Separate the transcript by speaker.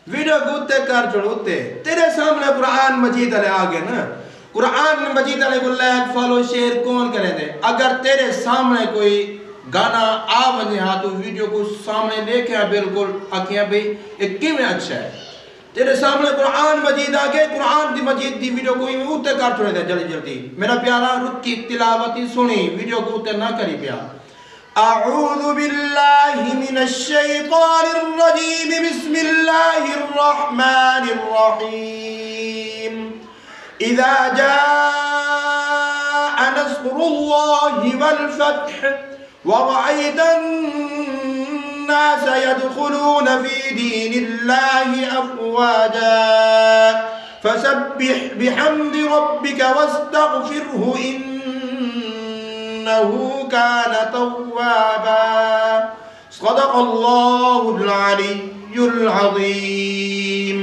Speaker 1: Video को उत्ते कर चढ़ोते तेरे सामने कुरान मजीद वाले आ गए ना कुरान मजीद वाले को लाइक फॉलो शेयर कौन करे दे अगर तेरे सामने कोई गाना आ वने हाँ तो वीडियो को सामने लेके बिल्कुल आखियां भी एक किमें अच्छा है तेरे सामने कुरान मजीद आ गए कुरान दी मजीद दी वीडियो को उत्ते कर छोड़ दे जल्दी जल्दी मेरा प्यारा रुकी तिलावत ही सुनी वीडियो को उत्ते ना करी प्यार अऊज़ु बिल्लाहि मिनश शैतानिर रजीम बिस्मिल्लाहिर रहमानिर रहीम इज़ा जाअ नस्रुल्लाहि वल फत्ह व रअयतन नास यदखुलून फी दीनिल्लाहि अफ़वाजा फसब्बिह बिहम्दि रब्बिका वस्तग़फिरहु इन्नहु कान तव्वाबा सदक़ल्लाहुल अलिय्युल अज़ीम।